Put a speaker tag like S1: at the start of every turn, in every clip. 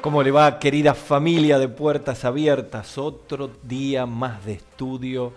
S1: ¿Cómo le va, querida familia de Puertas Abiertas? Otro día más de estudio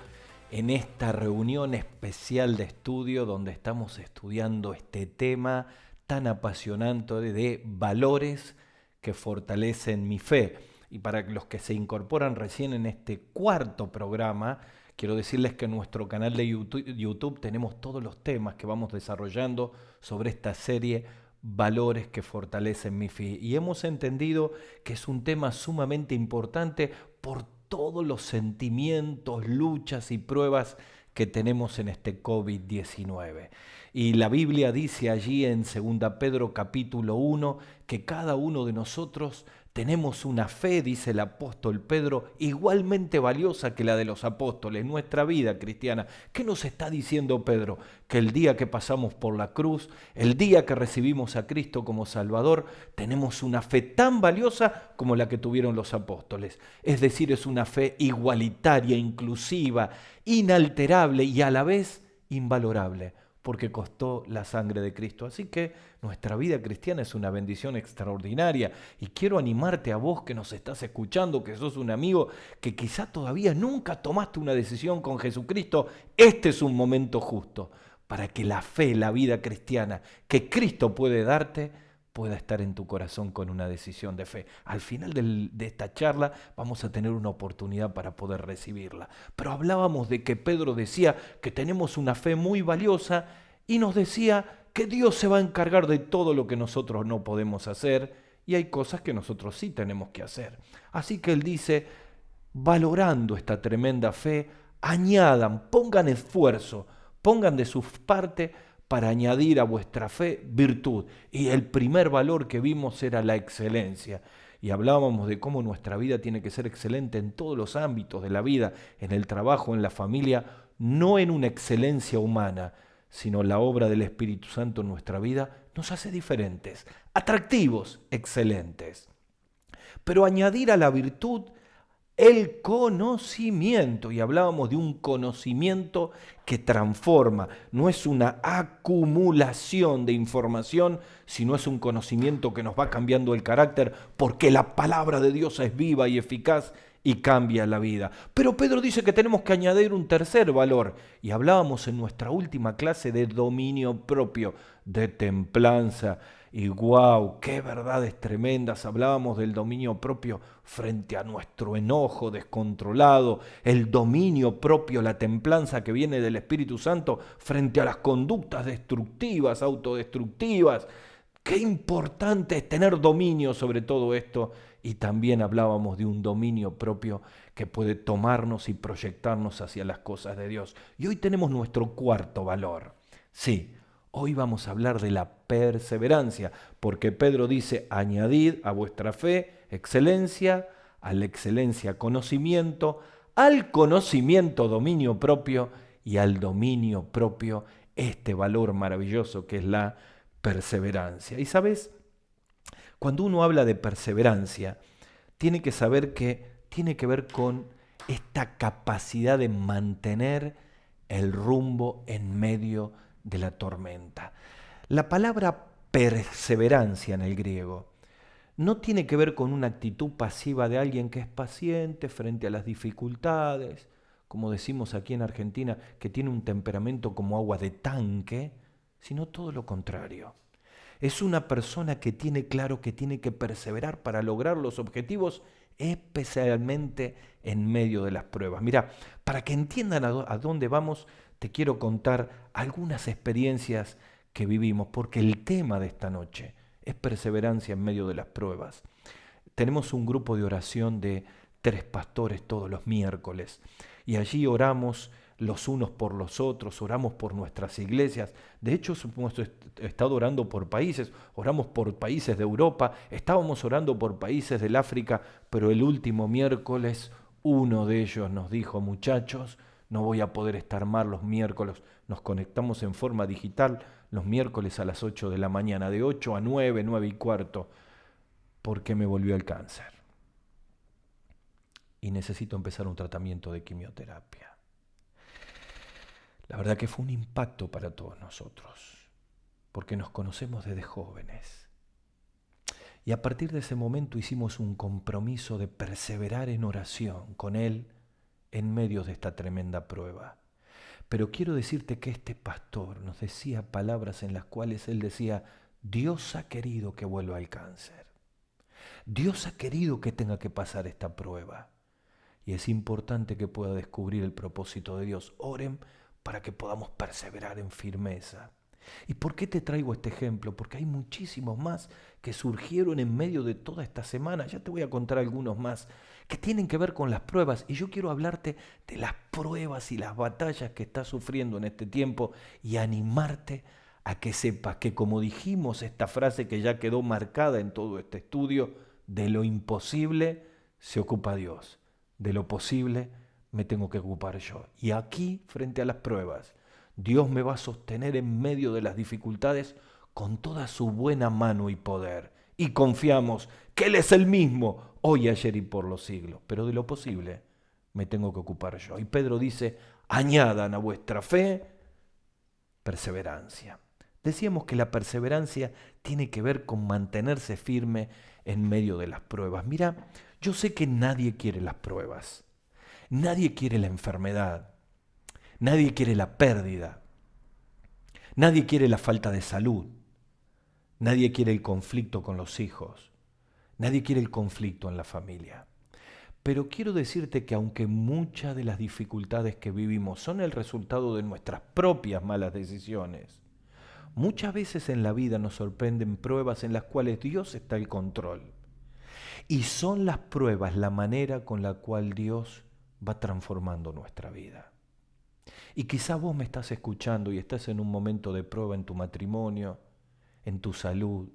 S1: en esta reunión especial de estudio donde estamos estudiando este tema tan apasionante de valores que fortalecen mi fe. Y para los que se incorporan recién en este cuarto programa, quiero decirles que en nuestro canal de YouTube tenemos todos los temas que vamos desarrollando sobre esta serie valores que fortalecen mi fe. Y hemos entendido que es un tema sumamente importante por todos los sentimientos, luchas y pruebas que tenemos en este COVID-19. Y la Biblia dice allí en 2 Pedro capítulo 1 que cada uno de nosotros tenemos una fe, dice el apóstol Pedro, igualmente valiosa que la de los apóstoles, nuestra vida cristiana. ¿Qué nos está diciendo Pedro? Que el día que pasamos por la cruz, el día que recibimos a Cristo como Salvador, tenemos una fe tan valiosa como la que tuvieron los apóstoles. Es decir, es una fe igualitaria, inclusiva, inalterable y a la vez invalorable, porque costó la sangre de Cristo. Así que nuestra vida cristiana es una bendición extraordinaria y quiero animarte a vos que nos estás escuchando, que sos un amigo que quizá todavía nunca tomaste una decisión con Jesucristo. Este es un momento justo para que la fe, la vida cristiana que Cristo puede darte, pueda estar en tu corazón con una decisión de fe. Al final de esta charla vamos a tener una oportunidad para poder recibirla. Pero hablábamos de que Pedro decía que tenemos una fe muy valiosa y nos decía que Dios se va a encargar de todo lo que nosotros no podemos hacer y hay cosas que nosotros sí tenemos que hacer. Así que él dice, valorando esta tremenda fe, añadan, pongan esfuerzo, pongan de su parte para añadir a vuestra fe virtud. Y el primer valor que vimos era la excelencia. Y hablábamos de cómo nuestra vida tiene que ser excelente en todos los ámbitos de la vida, en el trabajo, en la familia, no en una excelencia humana, sino la obra del Espíritu Santo en nuestra vida nos hace diferentes, atractivos, excelentes. Pero añadir a la virtud el conocimiento, y hablábamos de un conocimiento que transforma, no es una acumulación de información, sino es un conocimiento que nos va cambiando el carácter, porque la palabra de Dios es viva y eficaz y cambia la vida. Pero Pedro dice que tenemos que añadir un tercer valor, y hablábamos en nuestra última clase de dominio propio, de templanza. Y wow, qué verdades tremendas. Hablábamos del dominio propio frente a nuestro enojo descontrolado, el dominio propio, la templanza que viene del Espíritu Santo frente a las conductas destructivas, autodestructivas. Qué importante es tener dominio sobre todo esto. Y también hablábamos de un dominio propio que puede tomarnos y proyectarnos hacia las cosas de Dios. Y hoy tenemos nuestro cuarto valor. Sí, hoy vamos a hablar de la perseverancia, porque Pedro dice, añadid a vuestra fe excelencia, a la excelencia conocimiento, al conocimiento dominio propio y al dominio propio este valor maravilloso que es la perseverancia. Y sabes, cuando uno habla de perseverancia, tiene que saber que tiene que ver con esta capacidad de mantener el rumbo en medio de la tormenta. La palabra perseverancia en el griego no tiene que ver con una actitud pasiva de alguien que es paciente frente a las dificultades, como decimos aquí en Argentina, que tiene un temperamento como agua de tanque, sino todo lo contrario. Es una persona que tiene claro que tiene que perseverar para lograr los objetivos, especialmente en medio de las pruebas. Mira, para que entiendan a dónde vamos, te quiero contar algunas experiencias que vivimos, porque el tema de esta noche es perseverancia en medio de las pruebas. Tenemos un grupo de oración de 3 pastores todos los miércoles y allí oramos los unos por los otros, oramos por nuestras iglesias. De hecho, hemos estado orando por países, oramos por países de Europa, estábamos orando por países del África, pero el último miércoles uno de ellos nos dijo, muchachos, no voy a poder estar más los miércoles, nos conectamos en forma digital los miércoles a las 8 de la mañana, de 8 a 9, 9 y cuarto, porque me volvió el cáncer y necesito empezar un tratamiento de quimioterapia. La verdad que fue un impacto para todos nosotros, porque nos conocemos desde jóvenes. Y a partir de ese momento hicimos un compromiso de perseverar en oración con Él en medio de esta tremenda prueba. Pero quiero decirte que este pastor nos decía palabras en las cuales él decía: Dios ha querido que vuelva al cáncer. Dios ha querido que tenga que pasar esta prueba. Y es importante que pueda descubrir el propósito de Dios. Oren para que podamos perseverar en firmeza. ¿Y por qué te traigo este ejemplo? Porque hay muchísimos más que surgieron en medio de toda esta semana. Ya te voy a contar algunos más que tienen que ver con las pruebas. Y yo quiero hablarte de las pruebas y las batallas que estás sufriendo en este tiempo y animarte a que sepas que, como dijimos, esta frase que ya quedó marcada en todo este estudio, de lo imposible se ocupa Dios. De lo posible me tengo que ocupar yo. Y aquí, frente a las pruebas, Dios me va a sostener en medio de las dificultades con toda su buena mano y poder. Y confiamos que Él es el mismo, hoy, ayer y por los siglos. Pero de lo posible me tengo que ocupar yo. Y Pedro dice: añadan a vuestra fe perseverancia. Decíamos que la perseverancia tiene que ver con mantenerse firme en medio de las pruebas. Mira, yo sé que nadie quiere las pruebas. Nadie quiere la enfermedad. Nadie quiere la pérdida. Nadie quiere la falta de salud. Nadie quiere el conflicto con los hijos. Nadie quiere el conflicto en la familia. Pero quiero decirte que aunque muchas de las dificultades que vivimos son el resultado de nuestras propias malas decisiones, muchas veces en la vida nos sorprenden pruebas en las cuales Dios está al control. Y son las pruebas la manera con la cual Dios va transformando nuestra vida. Y quizá vos me estás escuchando y estás en un momento de prueba en tu matrimonio, en tu salud,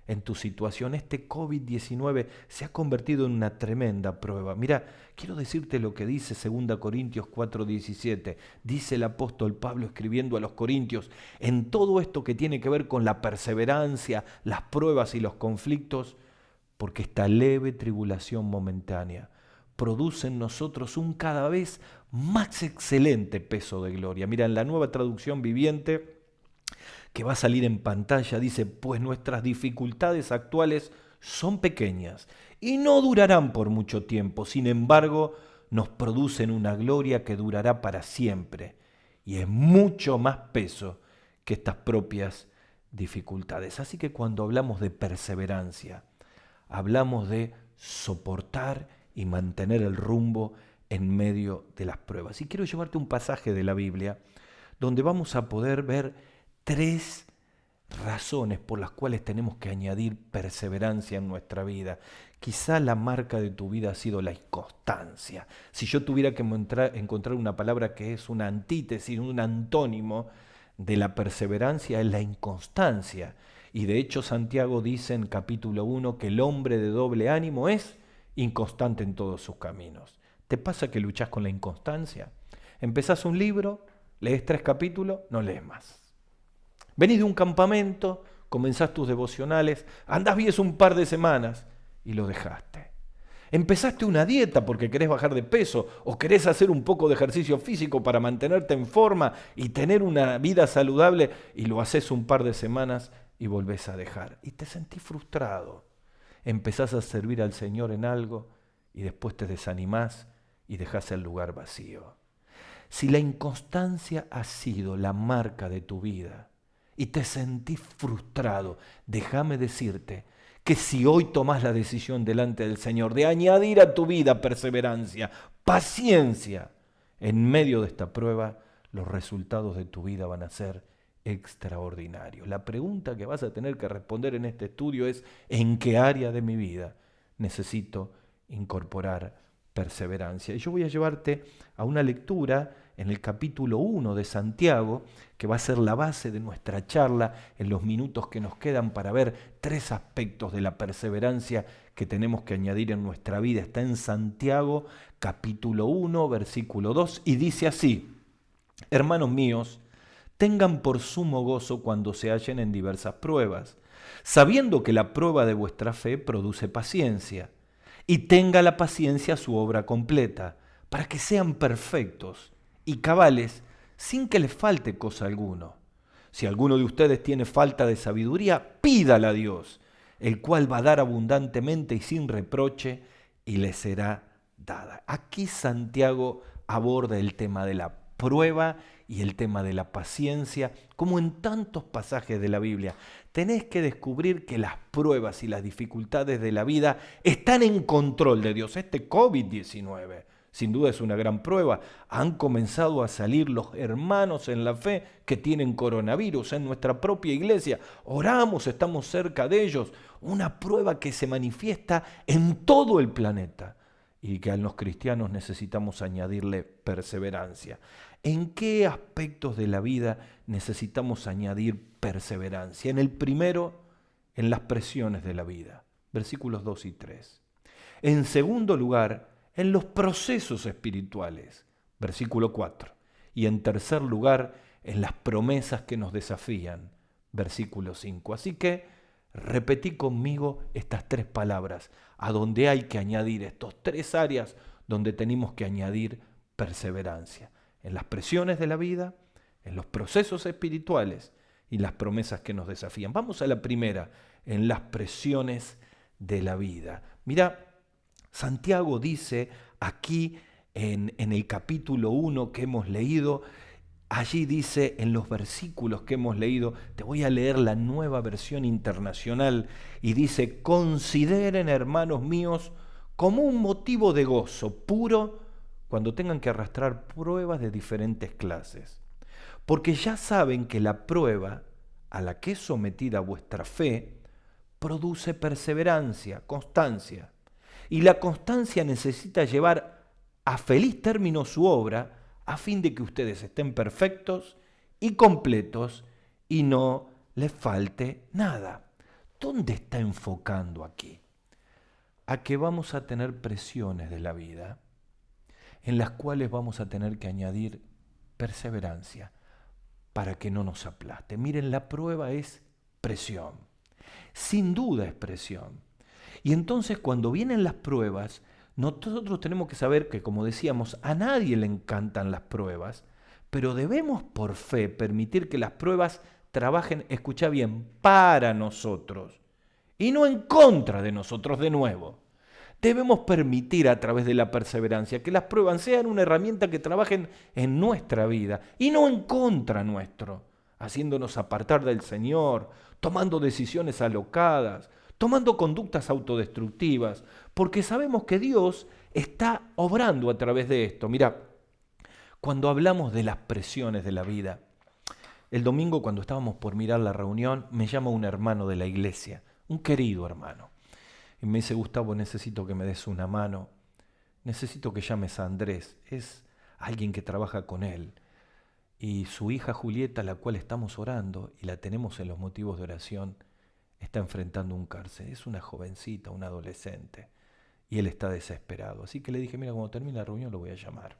S1: en tu situación. Este COVID-19 se ha convertido en una tremenda prueba. Mira, quiero decirte lo que dice 2 Corintios 4:17. Dice el apóstol Pablo escribiendo a los corintios: en todo esto que tiene que ver con la perseverancia, las pruebas y los conflictos, porque esta leve tribulación momentánea produce en nosotros un cada vez más excelente peso de gloria. Mira, en la Nueva Traducción Viviente, que va a salir en pantalla, dice: pues nuestras dificultades actuales son pequeñas y no durarán por mucho tiempo. Sin embargo, nos producen una gloria que durará para siempre y es mucho más peso que estas propias dificultades. Así que cuando hablamos de perseverancia, hablamos de soportar y mantener el rumbo en medio de las pruebas. Y quiero llevarte un pasaje de la Biblia donde vamos a poder ver 3 razones por las cuales tenemos que añadir perseverancia en nuestra vida. Quizá la marca de tu vida ha sido la inconstancia. Si yo tuviera que encontrar una palabra que es una antítesis, un antónimo de la perseverancia, es la inconstancia. Y de hecho Santiago dice en capítulo 1 que el hombre de doble ánimo es inconstante en todos sus caminos. ¿Te pasa que luchás con la inconstancia? Empezás un libro, lees 3 capítulos, no lees más. Venís de un campamento, comenzás tus devocionales, andás bien un par de semanas y lo dejaste. Empezaste una dieta porque querés bajar de peso o querés hacer un poco de ejercicio físico para mantenerte en forma y tener una vida saludable y lo haces un par de semanas y volvés a dejar. Y te sentís frustrado. Empezás a servir al Señor en algo y después te desanimás y dejás el lugar vacío. Si la inconstancia ha sido la marca de tu vida y te sentís frustrado, déjame decirte que si hoy tomás la decisión delante del Señor de añadir a tu vida perseverancia, paciencia, en medio de esta prueba, los resultados de tu vida van a ser extraordinario. La pregunta que vas a tener que responder en este estudio es: ¿en qué área de mi vida necesito incorporar perseverancia? Y yo voy a llevarte a una lectura en el capítulo 1 de Santiago, que va a ser la base de nuestra charla en los minutos que nos quedan para ver 3 aspectos de la perseverancia que tenemos que añadir en nuestra vida. Está en Santiago capítulo 1, versículo 2, y dice así: hermanos míos, tengan por sumo gozo cuando se hallen en diversas pruebas, sabiendo que la prueba de vuestra fe produce paciencia, y tenga la paciencia su obra completa, para que sean perfectos y cabales, sin que les falte cosa alguno. Si alguno de ustedes tiene falta de sabiduría, pídala a Dios, el cual va a dar abundantemente y sin reproche, y le será dada. Aquí Santiago aborda el tema de la prueba y el tema de la paciencia, como en tantos pasajes de la Biblia. Tenés que descubrir que las pruebas y las dificultades de la vida están en control de Dios. Este COVID-19, sin duda es una gran prueba. Han comenzado a salir los hermanos en la fe que tienen coronavirus en nuestra propia iglesia. Oramos, estamos cerca de ellos. Una prueba que se manifiesta en todo el planeta y que a los cristianos necesitamos añadirle perseverancia. ¿En qué aspectos de la vida necesitamos añadir perseverancia? En el primero, en las presiones de la vida, versículos 2 y 3. En segundo lugar, en los procesos espirituales, versículo 4. Y en tercer lugar, en las promesas que nos desafían, versículo 5. Así que repetí conmigo estas tres palabras, a donde hay que añadir estos tres áreas donde tenemos que añadir perseverancia. En las presiones de la vida, en los procesos espirituales y las promesas que nos desafían. Vamos a la primera, en las presiones de la vida. Mira, Santiago dice aquí en el capítulo 1 que hemos leído, allí dice en los versículos que hemos leído, te voy a leer la Nueva Versión Internacional, y dice: consideren, hermanos míos, como un motivo de gozo puro cuando tengan que arrastrar pruebas de diferentes clases, porque ya saben que la prueba a la que es sometida vuestra fe produce perseverancia, constancia, y la constancia necesita llevar a feliz término su obra, a fin de que ustedes estén perfectos y completos y no les falte nada. ¿Dónde está enfocando aquí? A que vamos a tener presiones de la vida en las cuales vamos a tener que añadir perseverancia para que no nos aplaste. Miren, la prueba es presión, sin duda es presión. Y entonces cuando vienen las pruebas, nosotros tenemos que saber que, como decíamos, a nadie le encantan las pruebas, pero debemos por fe permitir que las pruebas trabajen, escucha bien, para nosotros y no en contra de nosotros de nuevo. Debemos permitir a través de la perseverancia que las pruebas sean una herramienta que trabajen en nuestra vida y no en contra nuestro, haciéndonos apartar del Señor, tomando decisiones alocadas, tomando conductas autodestructivas, porque sabemos que Dios está obrando a través de esto. Mira, cuando hablamos de las presiones de la vida, el domingo cuando estábamos por mirar la reunión, me llama un hermano de la iglesia, un querido hermano. Y me dice: Gustavo, necesito que me des una mano, necesito que llames a Andrés, es alguien que trabaja con él. Y su hija Julieta, la cual estamos orando y la tenemos en los motivos de oración, está enfrentando un cárcel. Es una jovencita, una adolescente, y él está desesperado. Así que le dije: mira, cuando termine la reunión lo voy a llamar.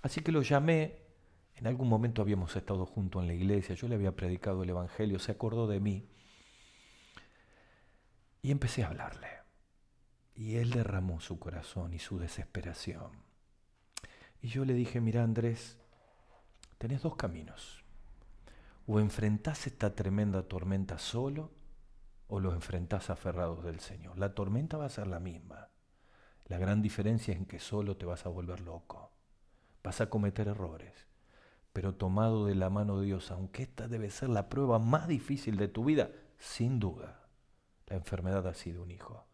S1: Así que lo llamé. En algún momento habíamos estado juntos en la iglesia, yo le había predicado el evangelio, se acordó de mí. Y empecé a hablarle. Y él derramó su corazón y su desesperación. Y yo le dije: mira, Andrés, tenés dos caminos. O enfrentás esta tremenda tormenta solo, o lo enfrentás aferrados del Señor. La tormenta va a ser la misma. La gran diferencia es en que solo te vas a volver loco. Vas a cometer errores. Pero tomado de la mano de Dios, aunque esta debe ser la prueba más difícil de tu vida, sin duda, la enfermedad ha sido un hijo.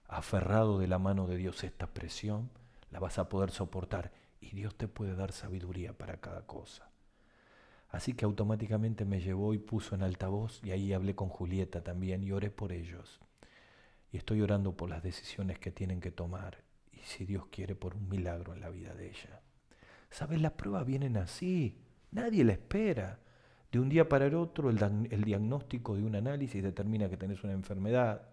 S1: Aferrado de la mano de Dios, esta presión la vas a poder soportar y Dios te puede dar sabiduría para cada cosa. Así que automáticamente me llevó y puso en altavoz, y ahí hablé con Julieta también y oré por ellos. Y estoy orando por las decisiones que tienen que tomar y, si Dios quiere, por un milagro en la vida de ella. ¿Sabes? Las pruebas vienen así, nadie la espera. De un día para el otro el diagnóstico de un análisis determina que tenés una enfermedad.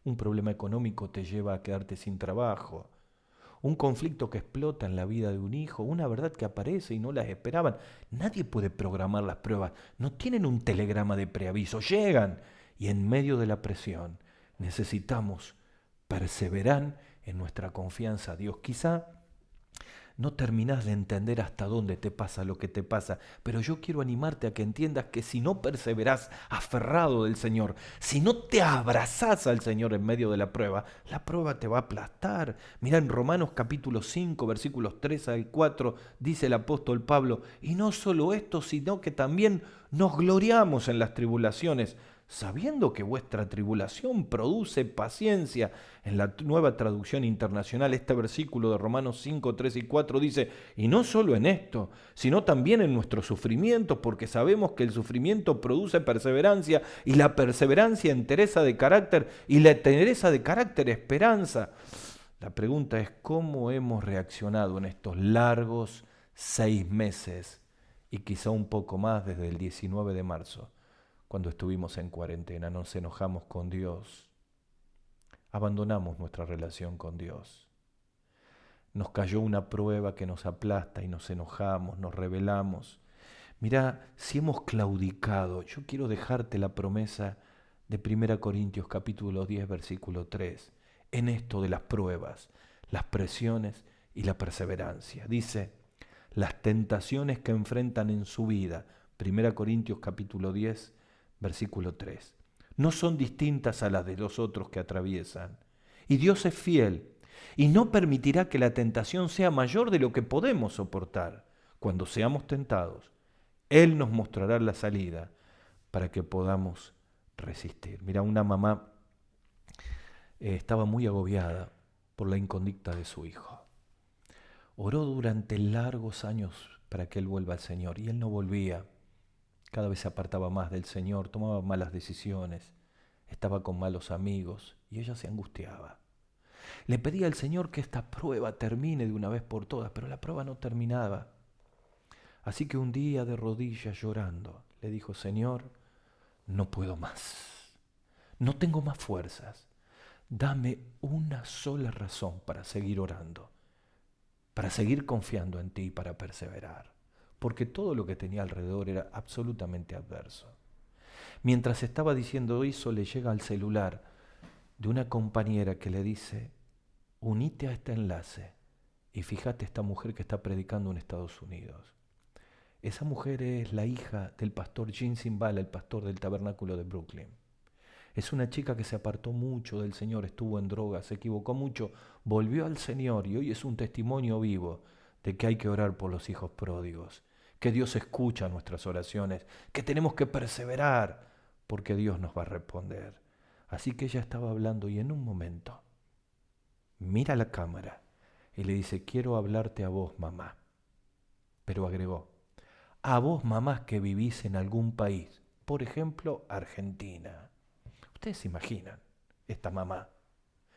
S1: Un problema económico te lleva a quedarte sin trabajo. Un conflicto que explota en la vida de un hijo, una verdad que aparece y no las esperaban. Nadie puede programar las pruebas, no tienen un telegrama de preaviso, llegan. Y en medio de la presión necesitamos perseverar en nuestra confianza a Dios. Quizá no terminás de entender hasta dónde te pasa lo que te pasa, pero yo quiero animarte a que entiendas que si no perseverás aferrado del Señor, si no te abrazás al Señor en medio de la prueba te va a aplastar. Mira en Romanos capítulo 5, versículos 3 al 4, dice el apóstol Pablo, y no solo esto, sino que también nos gloriamos en las tribulaciones, sabiendo que vuestra tribulación produce paciencia. En la Nueva Traducción Internacional, este versículo de Romanos 5, 3 y 4 dice, y no solo en esto, sino también en nuestros sufrimientos, porque sabemos que el sufrimiento produce perseverancia, y la perseverancia entereza de carácter, y la entereza de carácter esperanza. La pregunta es, ¿cómo hemos reaccionado en estos largos 6 meses, y quizá un poco más desde el 19 de marzo? Cuando estuvimos en cuarentena, nos enojamos con Dios, abandonamos nuestra relación con Dios. Nos cayó una prueba que nos aplasta y nos enojamos, nos rebelamos. Mirá, si hemos claudicado, yo quiero dejarte la promesa de 1 Corintios capítulo 10, versículo 3, en esto de las pruebas, las presiones y la perseverancia. Dice, las tentaciones que enfrentan en su vida, 1 Corintios capítulo 10, versículo 3. No son distintas a las de los otros que atraviesan. Y Dios es fiel y no permitirá que la tentación sea mayor de lo que podemos soportar. Cuando seamos tentados, Él nos mostrará la salida para que podamos resistir. Mira, una mamá estaba muy agobiada por la inconducta de su hijo. Oró durante largos años para que él vuelva al Señor y él no volvía. Cada vez se apartaba más del Señor, tomaba malas decisiones, estaba con malos amigos y ella se angustiaba. Le pedía al Señor que esta prueba termine de una vez por todas, pero la prueba no terminaba. Así que un día de rodillas llorando, le dijo, Señor, no puedo más, no tengo más fuerzas, dame una sola razón para seguir orando, para seguir confiando en ti y para perseverar. Porque todo lo que tenía alrededor era absolutamente adverso. Mientras estaba diciendo eso, le llega al celular de una compañera que le dice, unite a este enlace y fíjate esta mujer que está predicando en Estados Unidos. Esa mujer es la hija del pastor Jim Cymbala, el pastor del tabernáculo de Brooklyn. Es una chica que se apartó mucho del Señor, estuvo en drogas, se equivocó mucho, volvió al Señor y hoy es un testimonio vivo de que hay que orar por los hijos pródigos, que Dios escucha nuestras oraciones, que tenemos que perseverar porque Dios nos va a responder. Así que ella estaba hablando y en un momento mira la cámara y le dice, quiero hablarte a vos, mamá. Pero agregó, a vos, mamás que vivís en algún país, por ejemplo, Argentina. Ustedes se imaginan, esta mamá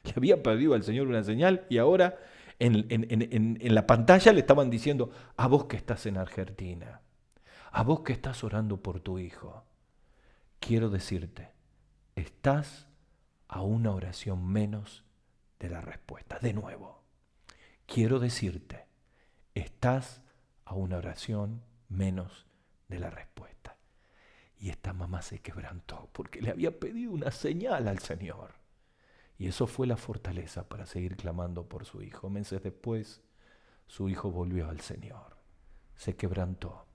S1: le había pedido al Señor una señal y ahora en la pantalla le estaban diciendo, a vos que estás en Argentina, a vos que estás orando por tu hijo, quiero decirte, estás a una oración menos de la respuesta. De nuevo, quiero decirte, estás a una oración menos de la respuesta. Y esta mamá se quebrantó porque le había pedido una señal al Señor. Y eso fue la fortaleza para seguir clamando por su hijo. Meses después, su hijo volvió al Señor. Se quebrantó.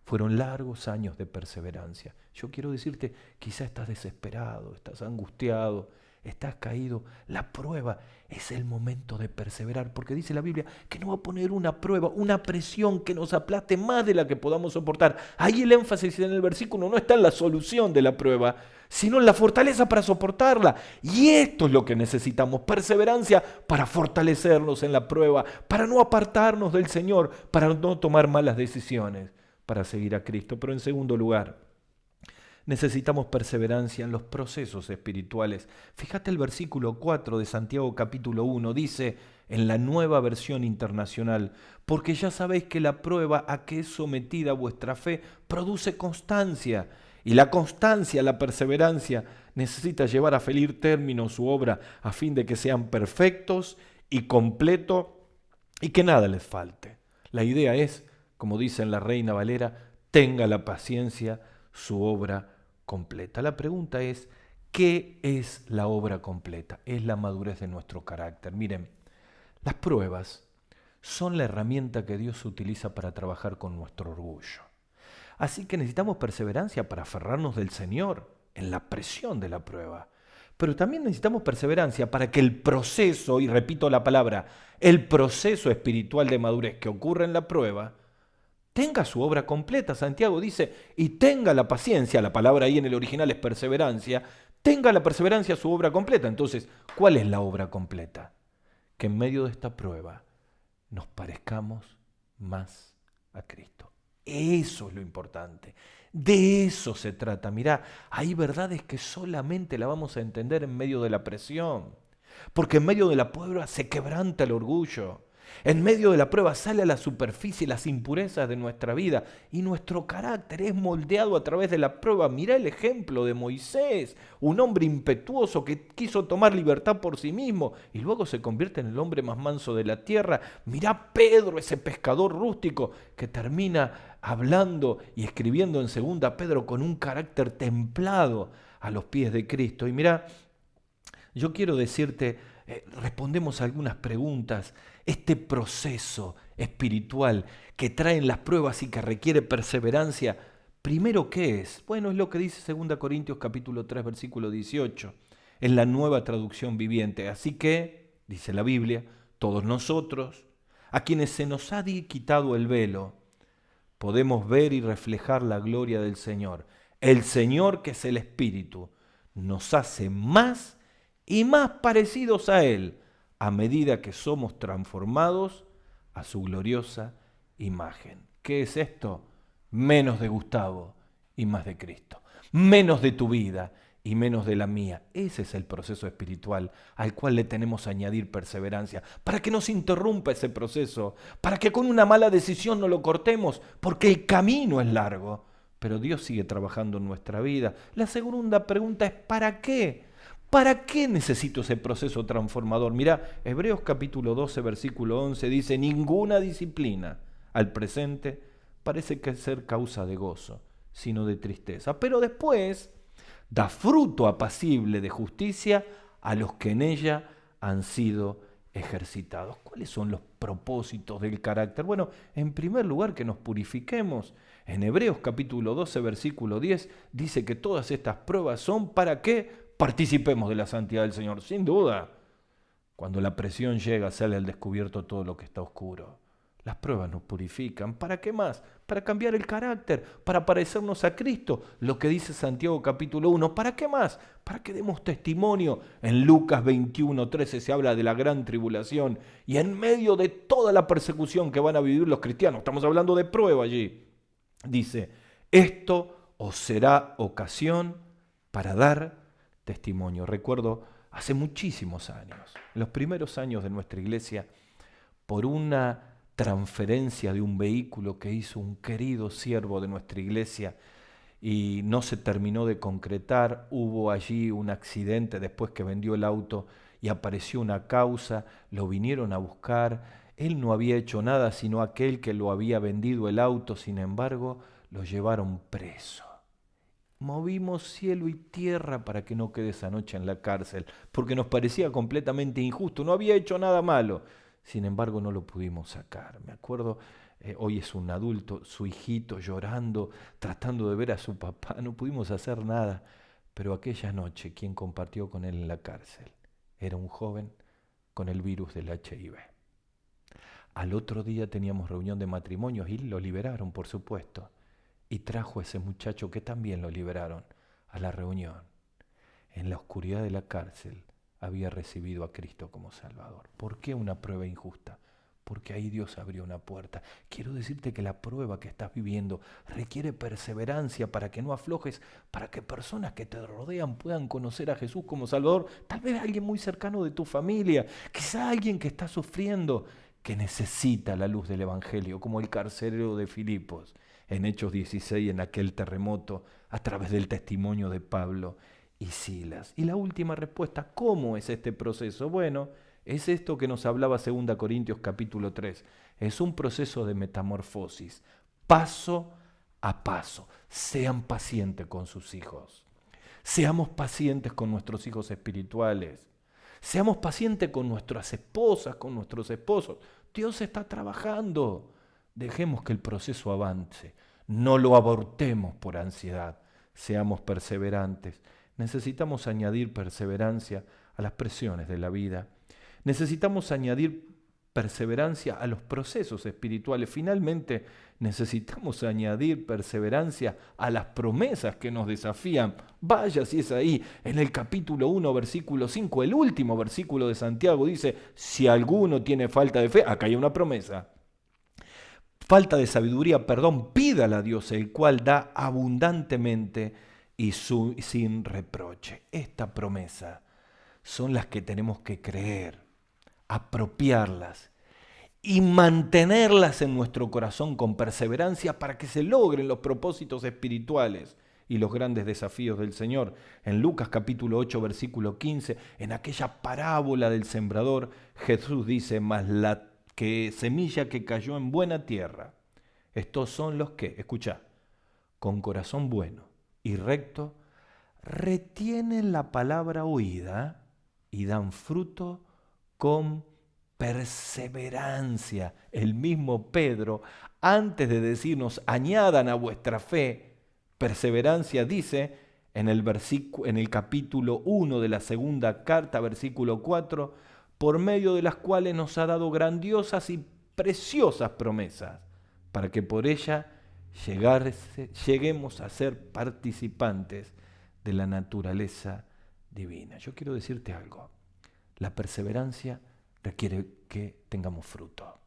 S1: Fueron largos años de perseverancia. Yo quiero decirte, quizá estás desesperado, estás angustiado, estás caído. La prueba es el momento de perseverar, porque dice la Biblia que no va a poner una prueba, una presión que nos aplaste más de la que podamos soportar. Ahí el énfasis en el versículo no está en la solución de la prueba, sino en la fortaleza para soportarla. Y esto es lo que necesitamos, perseverancia para fortalecernos en la prueba, para no apartarnos del Señor, para no tomar malas decisiones, para seguir a Cristo. Pero en segundo lugar, necesitamos perseverancia en los procesos espirituales. Fíjate el versículo 4 de Santiago capítulo 1, dice en la Nueva Versión Internacional, porque ya sabéis que la prueba a que es sometida vuestra fe produce constancia, y la constancia, la perseverancia, necesita llevar a feliz término su obra a fin de que sean perfectos y completos y que nada les falte. La idea es, como dice en la Reina Valera, tenga la paciencia su obra completa. La pregunta es, ¿qué es la obra completa? Es la madurez de nuestro carácter. Miren, las pruebas son la herramienta que Dios utiliza para trabajar con nuestro orgullo. Así que necesitamos perseverancia para aferrarnos del Señor en la presión de la prueba. Pero también necesitamos perseverancia para que el proceso, y repito la palabra, el proceso espiritual de madurez que ocurre en la prueba, tenga su obra completa. Santiago dice, y tenga la paciencia, la palabra ahí en el original es perseverancia, tenga la perseverancia su obra completa. Entonces, ¿cuál es la obra completa? Que en medio de esta prueba nos parezcamos más a Cristo. Eso es lo importante. De eso se trata. Mirá, hay verdades que solamente la vamos a entender en medio de la presión. Porque en medio de la prueba se quebranta el orgullo. En medio de la prueba sale a la superficie las impurezas de nuestra vida y nuestro carácter es moldeado a través de la prueba. Mirá el ejemplo de Moisés, un hombre impetuoso que quiso tomar libertad por sí mismo y luego se convierte en el hombre más manso de la tierra. Mirá Pedro, ese pescador rústico que termina hablando y escribiendo en 2 Pedro con un carácter templado a los pies de Cristo. Y mirá, yo quiero decirte, respondemos a algunas preguntas. Este proceso espiritual que traen las pruebas y que requiere perseverancia, primero, ¿qué es? Bueno, es lo que dice 2 Corintios capítulo 3, versículo 18, en la Nueva Traducción Viviente. Así que, dice la Biblia, todos nosotros, a quienes se nos ha quitado el velo, podemos ver y reflejar la gloria del Señor. El Señor, que es el Espíritu, nos hace más y más parecidos a Él, a medida que somos transformados a su gloriosa imagen. ¿Qué es esto? Menos de Gustavo y más de Cristo. Menos de tu vida y menos de la mía. Ese es el proceso espiritual al cual le tenemos que añadir perseverancia, para que no se interrumpa ese proceso, para que con una mala decisión no lo cortemos, porque el camino es largo, pero Dios sigue trabajando en nuestra vida. La segunda pregunta es ¿para qué? ¿Para qué necesito ese proceso transformador? Mirá, Hebreos capítulo 12, versículo 11 dice, ninguna disciplina al presente parece que ser causa de gozo, sino de tristeza. Pero después da fruto apacible de justicia a los que en ella han sido ejercitados. ¿Cuáles son los propósitos del carácter? Bueno, en primer lugar que nos purifiquemos. En Hebreos capítulo 12, versículo 10 dice que todas estas pruebas son para que participemos de la santidad del Señor, sin duda. Cuando la presión llega, sale al descubierto todo lo que está oscuro. Las pruebas nos purifican. ¿Para qué más? Para cambiar el carácter, para parecernos a Cristo. Lo que dice Santiago capítulo 1. ¿Para qué más? Para que demos testimonio. En Lucas 21, 13 se habla de la gran tribulación. Y en medio de toda la persecución que van a vivir los cristianos, estamos hablando de prueba allí, dice, esto os será ocasión para dar testimonio. Recuerdo hace muchísimos años, en los primeros años de nuestra iglesia, por una transferencia de un vehículo que hizo un querido siervo de nuestra iglesia y no se terminó de concretar, hubo allí un accidente después que vendió el auto y apareció una causa, lo vinieron a buscar, él no había hecho nada sino aquel que lo había vendido el auto, sin embargo, lo llevaron preso. Movimos cielo y tierra para que no quede esa noche en la cárcel, porque nos parecía completamente injusto, no había hecho nada malo. Sin embargo, no lo pudimos sacar. Me acuerdo, hoy es un adulto, su hijito llorando, tratando de ver a su papá, no pudimos hacer nada. Pero aquella noche, quien compartió con él en la cárcel era un joven con el virus del HIV. Al otro día teníamos reunión de matrimonios y lo liberaron, por supuesto. Y trajo a ese muchacho que también lo liberaron a la reunión. En la oscuridad de la cárcel había recibido a Cristo como Salvador. ¿Por qué una prueba injusta? Porque ahí Dios abrió una puerta. Quiero decirte que la prueba que estás viviendo requiere perseverancia para que no aflojes, para que personas que te rodean puedan conocer a Jesús como Salvador. Tal vez alguien muy cercano de tu familia, quizá alguien que está sufriendo, que necesita la luz del Evangelio, como el carcelero de Filipos en Hechos 16, en aquel terremoto, a través del testimonio de Pablo y Silas. Y la última respuesta, ¿cómo es este proceso? Bueno, es esto que nos hablaba 2 Corintios capítulo 3. Es un proceso de metamorfosis, paso a paso. Sean pacientes con sus hijos. Seamos pacientes con nuestros hijos espirituales. Seamos pacientes con nuestras esposas, con nuestros esposos. Dios está trabajando. Dejemos que el proceso avance. No lo abortemos por ansiedad. Seamos perseverantes. Necesitamos añadir perseverancia a las presiones de la vida. Necesitamos añadir perseverancia a los procesos espirituales. Finalmente, necesitamos añadir perseverancia a las promesas que nos desafían. Vaya si es ahí, en el capítulo 1, versículo 5, el último versículo de Santiago dice, si alguno tiene falta de fe, acá hay una promesa. Falta de sabiduría, pídala a Dios, el cual da abundantemente y sin reproche. Esta promesa son las que tenemos que creer, apropiarlas y mantenerlas en nuestro corazón con perseverancia para que se logren los propósitos espirituales y los grandes desafíos del Señor. En Lucas capítulo 8, versículo 15, en aquella parábola del sembrador, Jesús dice, mas la semilla que cayó en buena tierra, estos son los que, escucha, con corazón bueno y recto, retienen la palabra oída y dan fruto con perseverancia. El mismo Pedro, antes de decirnos, añadan a vuestra fe perseverancia, dice en el capítulo 1 de la segunda carta, versículo 4, por medio de las cuales nos ha dado grandiosas y preciosas promesas, para que por ella lleguemos a ser participantes de la naturaleza divina. Yo quiero decirte algo, la perseverancia requiere que tengamos fruto.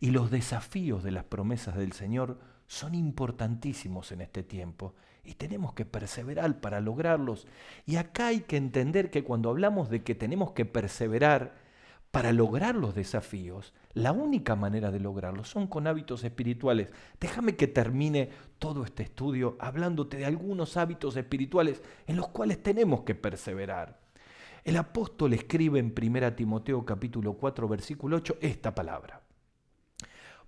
S1: Y los desafíos de las promesas del Señor son importantísimos en este tiempo y tenemos que perseverar para lograrlos. Y acá hay que entender que cuando hablamos de que tenemos que perseverar para lograr los desafíos, la única manera de lograrlos son con hábitos espirituales. Déjame que termine todo este estudio hablándote de algunos hábitos espirituales en los cuales tenemos que perseverar. El apóstol escribe en 1 Timoteo capítulo 4, versículo 8, esta palabra.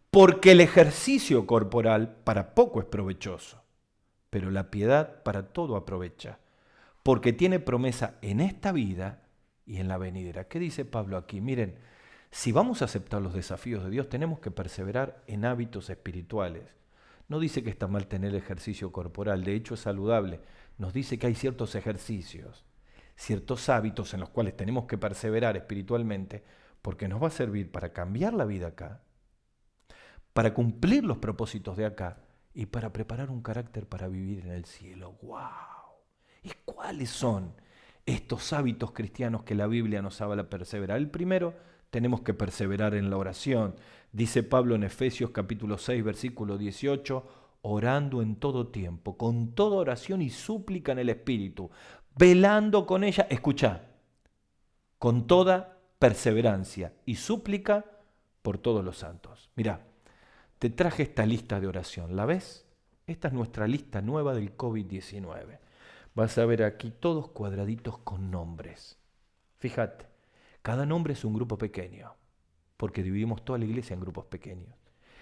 S1: Porque el ejercicio corporal para poco es provechoso, pero la piedad para todo aprovecha, porque tiene promesa en esta vida y en la venidera. ¿Qué dice Pablo aquí? Miren, si vamos a aceptar los desafíos de Dios, tenemos que perseverar en hábitos espirituales. No dice que está mal tener ejercicio corporal, de hecho es saludable. Nos dice que hay ciertos ejercicios, ciertos hábitos en los cuales tenemos que perseverar espiritualmente, porque nos va a servir para cambiar la vida acá, para cumplir los propósitos de acá y para preparar un carácter para vivir en el cielo. ¡Wow! ¿Y cuáles son estos hábitos cristianos que la Biblia nos habla de perseverar? El primero, tenemos que perseverar en la oración. Dice Pablo en Efesios capítulo 6, versículo 18, orando en todo tiempo, con toda oración y súplica en el Espíritu, velando con ella, escucha, con toda perseverancia y súplica por todos los santos. Mirá, te traje esta lista de oración, ¿la ves? Esta es nuestra lista nueva del COVID-19. Vas a ver aquí todos cuadraditos con nombres. Fíjate, cada nombre es un grupo pequeño, porque dividimos toda la iglesia en grupos pequeños.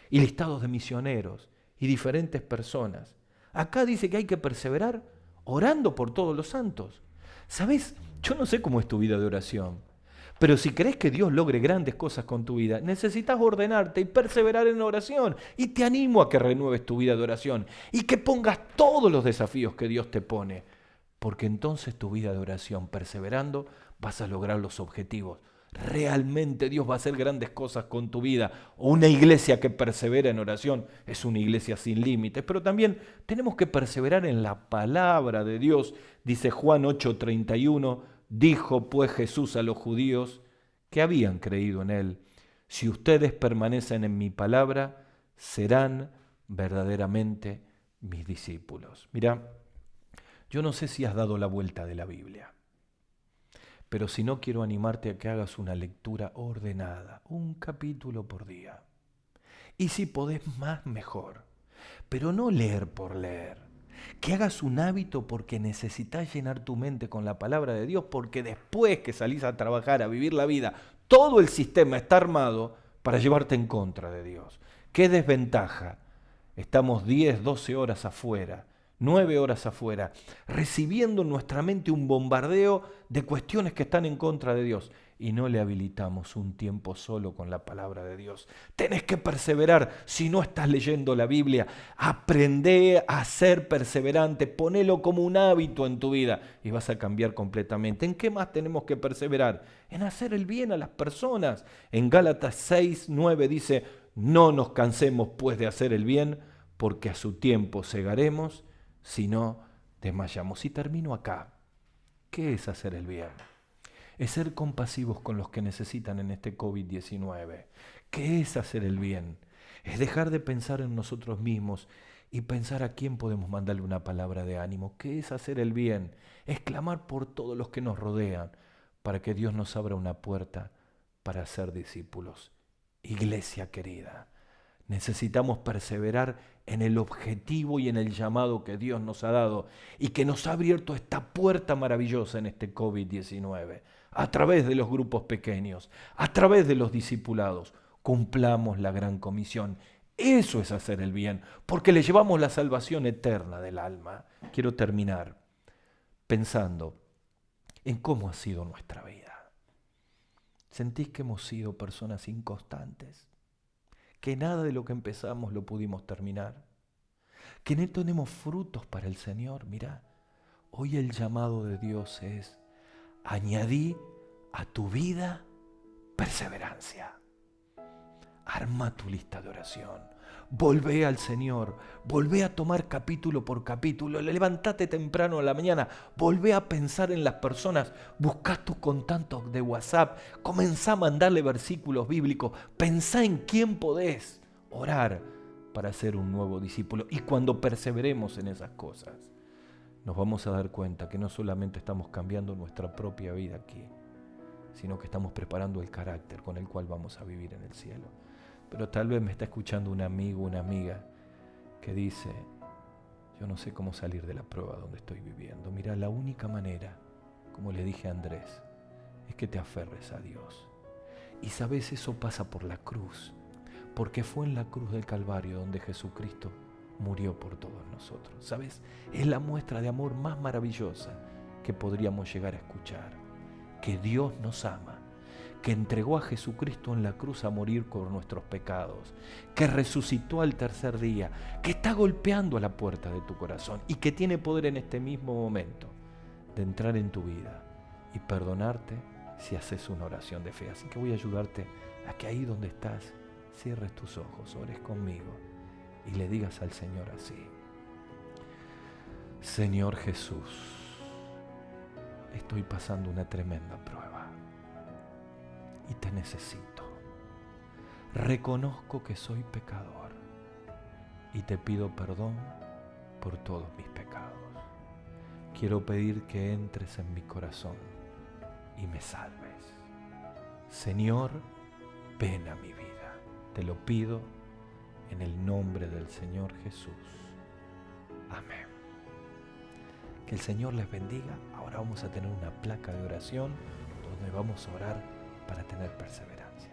S1: Y listados de misioneros y diferentes personas. Acá dice que hay que perseverar orando por todos los santos. ¿Sabes? Yo no sé cómo es tu vida de oración, pero si crees que Dios logre grandes cosas con tu vida, necesitas ordenarte y perseverar en la oración. Y te animo a que renueves tu vida de oración y que pongas todos los desafíos que Dios te pone. Porque entonces tu vida de oración, perseverando, vas a lograr los objetivos. Realmente Dios va a hacer grandes cosas con tu vida. Una iglesia que persevera en oración es una iglesia sin límites. Pero también tenemos que perseverar en la palabra de Dios. Dice Juan 8:31, dijo pues Jesús a los judíos que habían creído en él: si ustedes permanecen en mi palabra, serán verdaderamente mis discípulos. Mira, yo no sé si has dado la vuelta de la Biblia, pero si no, quiero animarte a que hagas una lectura ordenada, un capítulo por día. Y si podés más, mejor. Pero no leer por leer. Que hagas un hábito porque necesitas llenar tu mente con la palabra de Dios, porque después que salís a trabajar, a vivir la vida, todo el sistema está armado para llevarte en contra de Dios. ¡Qué desventaja! Estamos 10, 12 horas afuera. 9 horas afuera, recibiendo en nuestra mente un bombardeo de cuestiones que están en contra de Dios y no le habilitamos un tiempo solo con la palabra de Dios. Tenés que perseverar. Si no estás leyendo la Biblia, aprende a ser perseverante, ponelo como un hábito en tu vida y vas a cambiar completamente. ¿En qué más tenemos que perseverar? En hacer el bien a las personas. En Gálatas 6:9 dice, no nos cansemos pues de hacer el bien, porque a su tiempo segaremos, si no desmayamos. Y termino acá. ¿Qué es hacer el bien? Es ser compasivos con los que necesitan en este COVID-19. ¿Qué es hacer el bien? Es dejar de pensar en nosotros mismos y pensar a quién podemos mandarle una palabra de ánimo. ¿Qué es hacer el bien? Es clamar por todos los que nos rodean para que Dios nos abra una puerta para ser discípulos. Iglesia querida, necesitamos perseverar en el objetivo y en el llamado que Dios nos ha dado y que nos ha abierto esta puerta maravillosa en este COVID-19. A través de los grupos pequeños, a través de los discipulados, cumplamos la gran comisión. Eso es hacer el bien, porque le llevamos la salvación eterna del alma. Quiero terminar pensando en cómo ha sido nuestra vida. ¿Sentís que hemos sido personas inconstantes? ¿Que nada de lo que empezamos lo pudimos terminar? ¿Que no tenemos frutos para el Señor? Mirá, hoy el llamado de Dios es: añadí a tu vida perseverancia. Arma tu lista de oración. Volvé al Señor. Volvé a tomar capítulo por capítulo. Levantate temprano a la mañana. Volvé a pensar en las personas. Buscá tus contactos de WhatsApp. Comenzá a mandarle versículos bíblicos. Pensá en quién podés orar para ser un nuevo discípulo. Y cuando perseveremos en esas cosas, nos vamos a dar cuenta que no solamente estamos cambiando nuestra propia vida aquí, sino que estamos preparando el carácter con el cual vamos a vivir en el cielo. Pero tal vez me está escuchando un amigo, una amiga que dice: yo no sé cómo salir de la prueba donde estoy viviendo. Mira, la única manera, como le dije a Andrés, es que te aferres a Dios. Y sabes, eso pasa por la cruz, porque fue en la cruz del Calvario donde Jesucristo murió por todos nosotros. ¿Sabes? Es la muestra de amor más maravillosa que podríamos llegar a escuchar. Que Dios nos ama, que entregó a Jesucristo en la cruz a morir por nuestros pecados, que resucitó al tercer día, que está golpeando a la puerta de tu corazón y que tiene poder en este mismo momento de entrar en tu vida y perdonarte si haces una oración de fe. Así que voy a ayudarte a que ahí donde estás cierres tus ojos, ores conmigo y le digas al Señor así: Señor Jesús, estoy pasando una tremenda prueba y te necesito. Reconozco que soy pecador y te pido perdón por todos mis pecados. Quiero pedir que entres en mi corazón y me salves. Señor, ven a mi vida. Te lo pido en el nombre del Señor Jesús. Amén. Que el Señor les bendiga. Ahora vamos a tener una placa de oración donde vamos a orar para tener perseverancia.